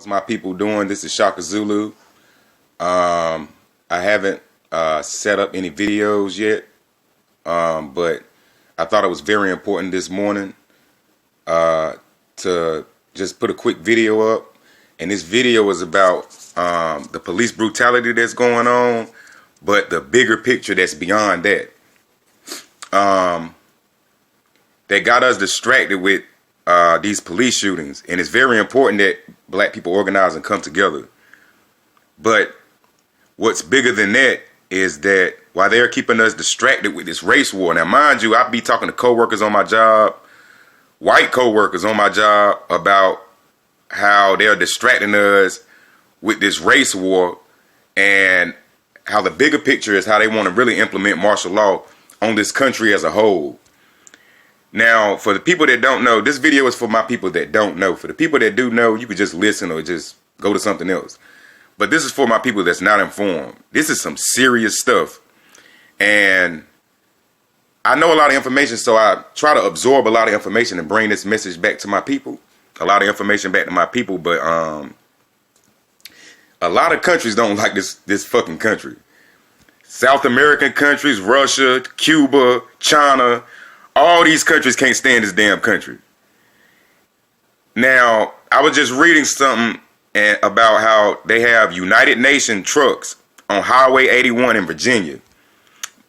My people doing? This is Shaka Zulu. I haven't set up any videos yet, but I thought it was very important this morning to just put a quick video up. And this video is about the police brutality that's going on, but the bigger picture that's beyond that. That got us distracted with these police shootings. And it's very important that black people organize and come together. But what's bigger than that is that while they're keeping us distracted with this race war. Now, mind you, I be talking to coworkers on my job, white coworkers on my job, about how they're distracting us with this race war, and how the bigger picture is how they want to really implement martial law on this country as a whole. Now, for the people that don't know, this video is for my people that don't know. For the people that do know, you could just listen or just go to something else. But this is for my people that's not informed. This is some serious stuff. And I know a lot of information, so I try to absorb a lot of information and bring this message back to my people. A lot of information back to my people, but a lot of countries don't like this fucking country. South American countries, Russia, Cuba, China, all these countries can't stand this damn country. Now, I was just reading something about how they have United Nations trucks on Highway 81 in Virginia,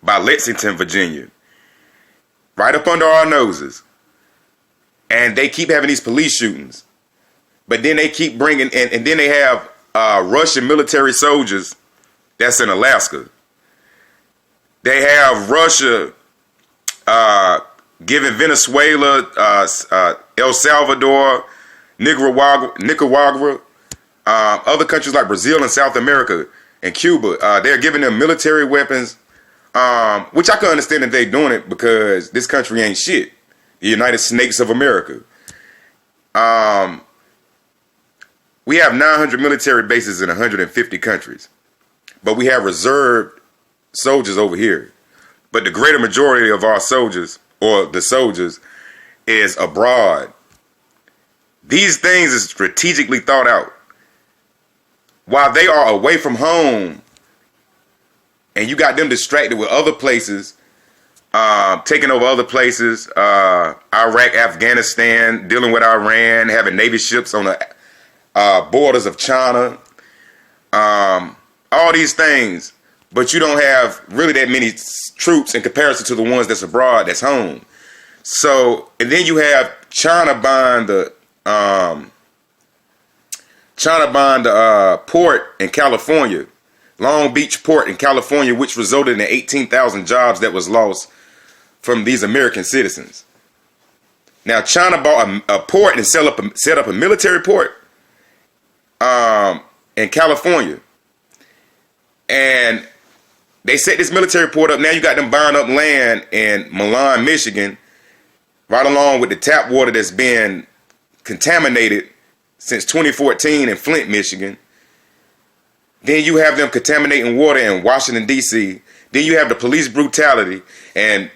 by Lexington, Virginia, right up under our noses. And they keep having these police shootings. But then they keep bringing, and then they have Russian military soldiers that's in Alaska. They have Russia giving Venezuela, El Salvador, Nicaragua, other countries like Brazil and South America and Cuba. They're giving them military weapons, which I can understand that they're doing it because this country ain't shit. The United Snakes of America. We have 900 military bases in 150 countries, but we have reserved soldiers over here. But the greater majority of our soldiers, or the soldiers, is abroad. These things is strategically thought out. While they are away from home, and you got them distracted with other places, taking over other places, Iraq, Afghanistan, dealing with Iran, having Navy ships on the borders of China, all these things, but you don't have really that many troops in comparison to the ones that's abroad, that's home. So, and then you have China buying the port in California, Long Beach port in California, which resulted in 18,000 jobs that was lost from these American citizens. Now, China bought a port and set up a military port in California. And they set this military port up. Now you got them buying up land in Milan, Michigan, right along with the tap water that's been contaminated since 2014 in Flint, Michigan. Then you have them contaminating water in Washington, D.C. Then you have the police brutality. And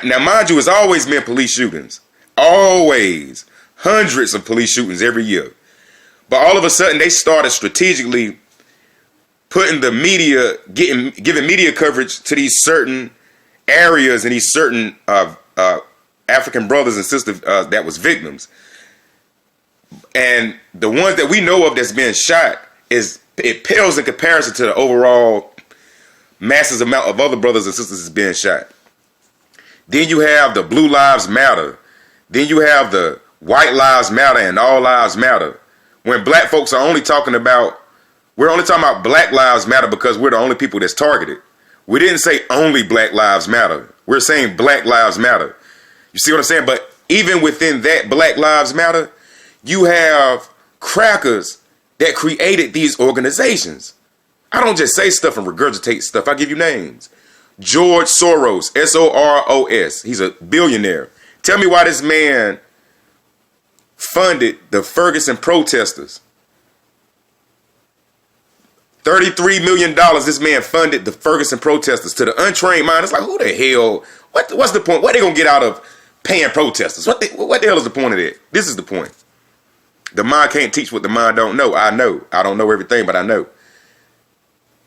now, mind you, it's always been police shootings. Always. Hundreds of police shootings every year. But all of a sudden, they started strategically putting the media, giving media coverage to these certain areas and these certain African brothers and sisters that was victims. And the ones that we know of that's been shot, it pales in comparison to the overall massive amount of other brothers and sisters that's being shot. Then you have the Blue Lives Matter. Then you have the White Lives Matter and All Lives Matter. When black folks are only talking about, we're only talking about Black Lives Matter because we're the only people that's targeted. We didn't say only Black Lives Matter. We're saying Black Lives Matter. You see what I'm saying? But even within that Black Lives Matter, you have crackers that created these organizations. I don't just say stuff and regurgitate stuff. I give you names. George Soros, S-O-R-O-S. He's a billionaire. Tell me why this man funded the Ferguson protesters. $33 million this man funded the Ferguson protesters. To the untrained mind, it's like, who the hell? What's the point? What are they going to get out of paying protesters? What the hell is the point of that? This is the point. The mind can't teach what the mind don't know. I know. I don't know everything, but I know.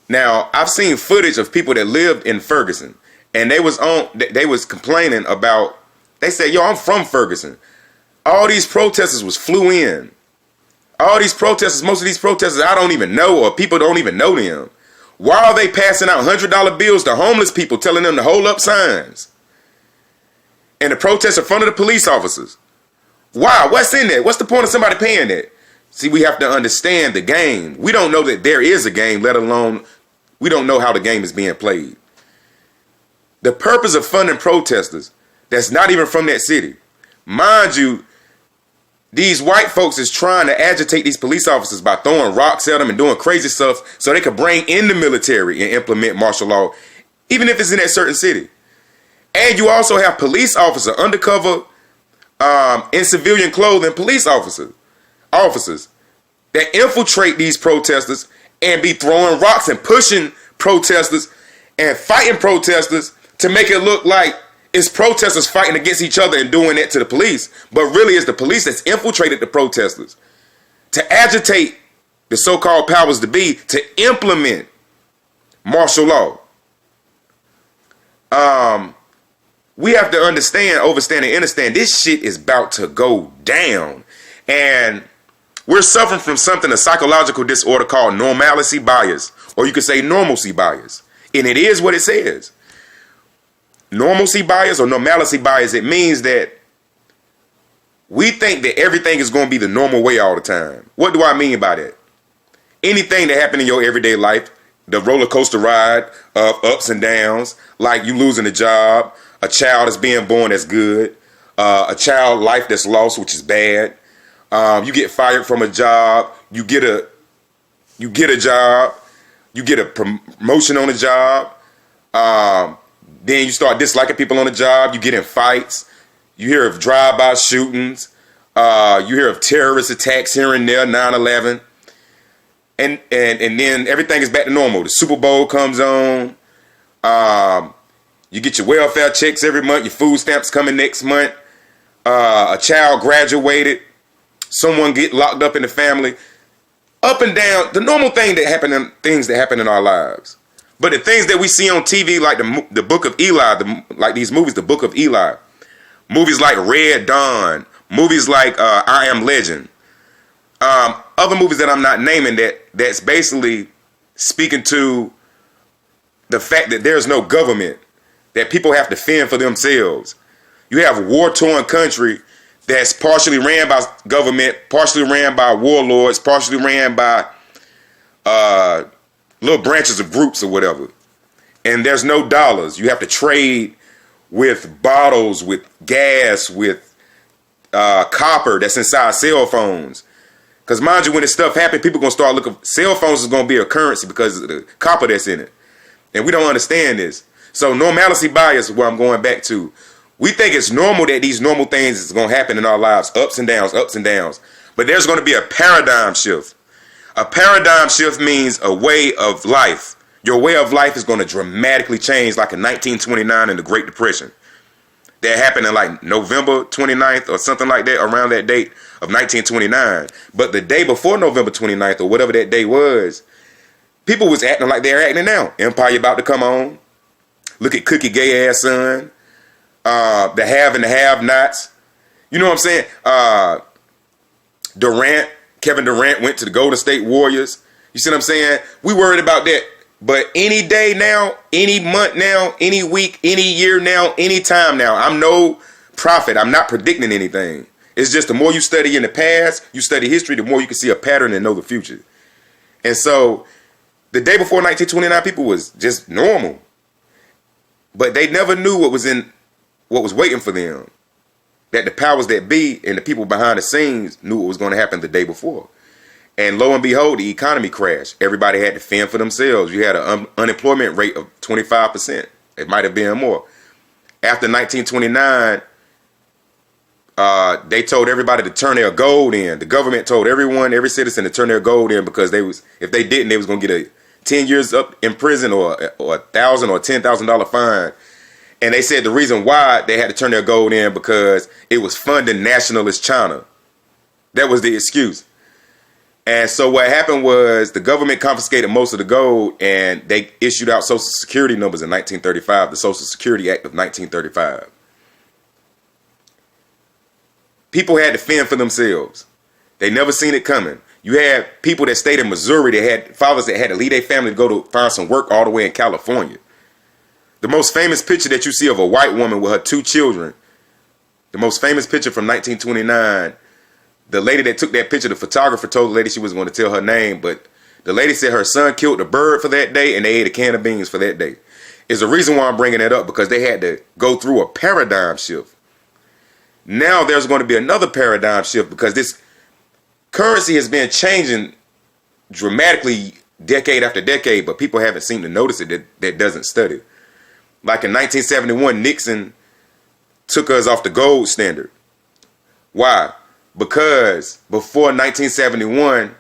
Now, I've seen footage of people that lived in Ferguson, and they was complaining about, they said, yo, I'm from Ferguson. All these protesters flew in. All these protesters, most of these protesters I don't even know, or people don't even know them. Why are they passing out $100 bills to homeless people, telling them to hold up signs? And the protests in front of the police officers. Why? What's in that? What's the point of somebody paying that? See, we have to understand the game. We don't know that there is a game, let alone we don't know how the game is being played. The purpose of funding protesters that's not even from that city. Mind you, these white folks is trying to agitate these police officers by throwing rocks at them and doing crazy stuff so they could bring in the military and implement martial law, even if it's in that certain city. And you also have police officer, undercover, in civilian clothing, police officers that infiltrate these protesters and be throwing rocks and pushing protesters and fighting protesters to make it look like it's protesters fighting against each other and doing that to the police. But really it's the police that's infiltrated the protesters to agitate the so-called powers to be to implement martial law. We have to understand, overstand, and understand this shit is about to go down. And we're suffering from something, a psychological disorder called normalcy bias, or you could say normalcy bias. And it is what it says. Normalcy bias or normalcy bias, it means that we think that everything is going to be the normal way all the time. What do I mean by that? Anything that happened in your everyday life, the roller coaster ride of ups and downs, like you losing a job, a child is being born that's good, a child life that's lost, which is bad. You get fired from a job, you get a job, you get a promotion on the job, then you start disliking people on the job, you get in fights, you hear of drive-by shootings, you hear of terrorist attacks here and there, 9/11, and then everything is back to normal. The Super Bowl comes on, you get your welfare checks every month, your food stamps coming next month, a child graduated, someone get locked up in the family, up and down, the normal things that happen in our lives. But the things that we see on TV, like the Book of Eli, like these movies, the Book of Eli, movies like Red Dawn, movies like I Am Legend, other movies that I'm not naming that's basically speaking to the fact that there's no government, that people have to fend for themselves. You have a war-torn country that's partially ran by government, partially ran by warlords, partially ran by little branches of groups or whatever. And there's no dollars. You have to trade with bottles, with gas, with copper that's inside cell phones. Because mind you, when this stuff happens, people are going to start looking. Cell phones is going to be a currency because of the copper that's in it. And we don't understand this. So normalcy bias is what I'm going back to. We think it's normal that these normal things is going to happen in our lives, ups and downs, ups and downs. But there's going to be a paradigm shift. A paradigm shift means a way of life. Your way of life is going to dramatically change, like in 1929 in the Great Depression. That happened in like November 29th or something like that, around that date of 1929. But the day before November 29th or whatever that day was, people was acting like they're acting now. Empire about to come on. Look at Cookie gay ass son. The have and the have-nots. You know what I'm saying? Kevin Durant went to the Golden State Warriors. You see what I'm saying? We worried about that. But any day now, any month now, any week, any year now, any time now, I'm no prophet. I'm not predicting anything. It's just the more you study in the past, you study history, the more you can see a pattern and know the future. And so the day before 1929, people was just normal. But they never knew what was waiting for them. That the powers that be and the people behind the scenes knew what was going to happen the day before. And lo and behold, the economy crashed. Everybody had to fend for themselves. You had an unemployment rate of 25%. It might have been more. After 1929, they told everybody to turn their gold in. The government told every citizen to turn their gold in because if they didn't, they was going to get a 10 years up in prison or $1,000 or $10,000 fine. And they said the reason why they had to turn their gold in because it was funding nationalist China. That was the excuse. And so what happened was the government confiscated most of the gold, and they issued out Social Security numbers in 1935, the Social Security Act of 1935. People had to fend for themselves. They never seen it coming. You had people that stayed in Missouri, they had fathers that had to leave their family to go to find some work all the way in California. The most famous picture that you see of a white woman with her 2 children, the most famous picture from 1929, the lady that took that picture, the photographer told the lady she wasn't going to tell her name, but the lady said her son killed a bird for that day and they ate a can of beans for that day. Is the reason why I'm bringing that up, because they had to go through a paradigm shift. Now there's going to be another paradigm shift, because this currency has been changing dramatically decade after decade, but people haven't seemed to notice it that doesn't study. Like in 1971, Nixon took us off the gold standard. Why? Because before 1971,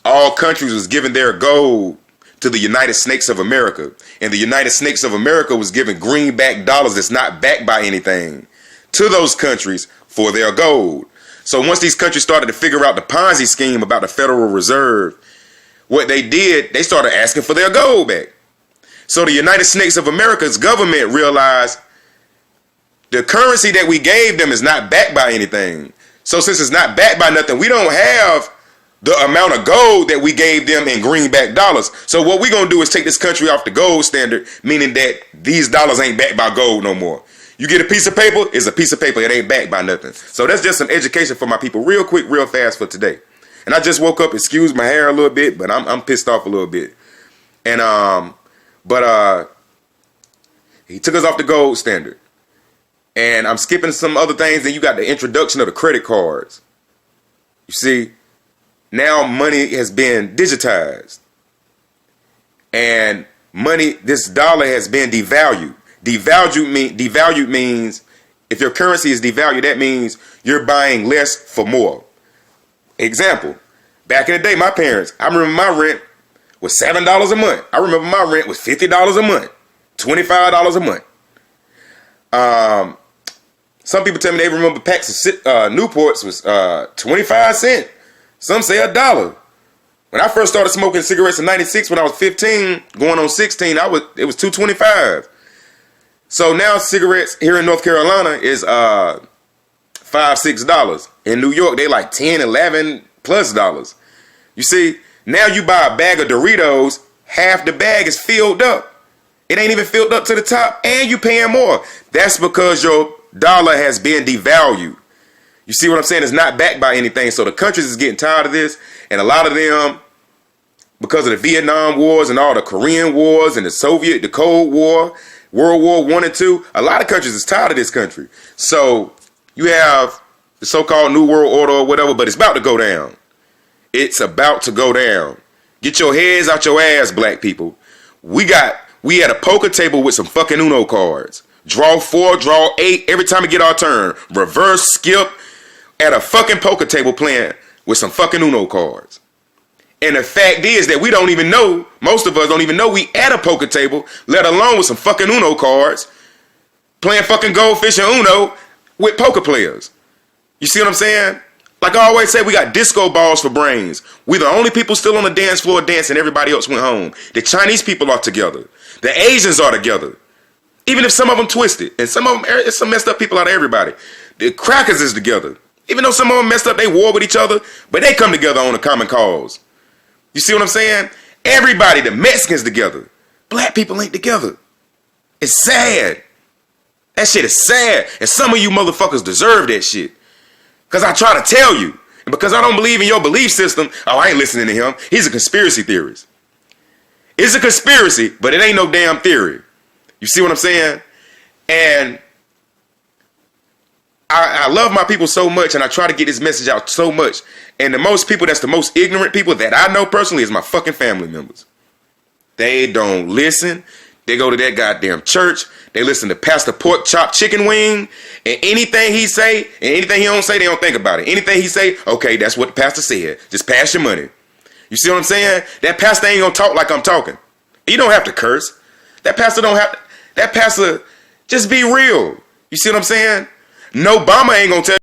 all countries was giving their gold to the United States of America. And the United States of America was giving greenback dollars that's not backed by anything to those countries for their gold. So once these countries started to figure out the Ponzi scheme about the Federal Reserve, what they did, they started asking for their gold back. So the United States of America's government realized the currency that we gave them is not backed by anything. So since it's not backed by nothing, we don't have the amount of gold that we gave them in greenback dollars. So what we're going to do is take this country off the gold standard, meaning that these dollars ain't backed by gold no more. You get a piece of paper, it's a piece of paper. It ain't backed by nothing. So that's just some education for my people real quick, real fast for today. And I just woke up, excuse my hair a little bit, but I'm pissed off a little bit. And he took us off the gold standard. And I'm skipping some other things. And you got the introduction of the credit cards. You see, now money has been digitized. And money, this dollar has been devalued. Devalued means if your currency is devalued, that means you're buying less for more. Example, back in the day, my parents, I remember my rent was $7 a month. I remember my rent was $50 a month, $25 a month. Some people tell me they remember packs of Newports was 25 cents. Some say $1. When I first started smoking cigarettes in '96, when I was 15, going on 16, it was $2.25. So now cigarettes here in North Carolina is $5, $6. In New York, they like $10, $11 plus dollars. You see, now you buy a bag of Doritos, half the bag is filled up. It ain't even filled up to the top, and you paying more. That's because your dollar has been devalued. You see what I'm saying? It's not backed by anything. So the countries is getting tired of this, and a lot of them, because of the Vietnam Wars and all the Korean Wars and the Cold War, World War I and II, a lot of countries is tired of this country. So you have the so-called New World Order or whatever, but it's about to go down. It's about to go down. Get your heads out your ass, black people. We had a poker table with some fucking Uno cards. Draw 4, draw 8, every time we get our turn. Reverse, skip, at a fucking poker table playing with some fucking Uno cards. And the fact is that we don't even know, most of us don't even know we at a poker table, let alone with some fucking Uno cards, playing fucking goldfish and Uno with poker players. You see what I'm saying? Like I always say, we got disco balls for brains. We're the only people still on the dance floor dancing. Everybody else went home. The Chinese people are together. The Asians are together. Even if some of them twisted. And some of them, it's some messed up people out of everybody. The crackers is together. Even though some of them messed up, they war with each other. But they come together on a common cause. You see what I'm saying? Everybody, the Mexicans together. Black people ain't together. It's sad. That shit is sad. And some of you motherfuckers deserve that shit. Because I try to tell you. And because I don't believe in your belief system, oh, I ain't listening to him. He's a conspiracy theorist. It's a conspiracy, but it ain't no damn theory. You see what I'm saying? And I love my people so much, and I try to get this message out so much. And the most people that's the most ignorant people that I know personally is my fucking family members. They don't listen. They go to that goddamn church. They listen to Pastor Pork Chop Chicken Wing. And anything he say, and anything he don't say, they don't think about it. Anything he say, okay, that's what the pastor said. Just pass your money. You see what I'm saying? That pastor ain't gonna talk like I'm talking. You don't have to curse. That pastor don't have to. That pastor, just be real. You see what I'm saying? No Obama ain't gonna tell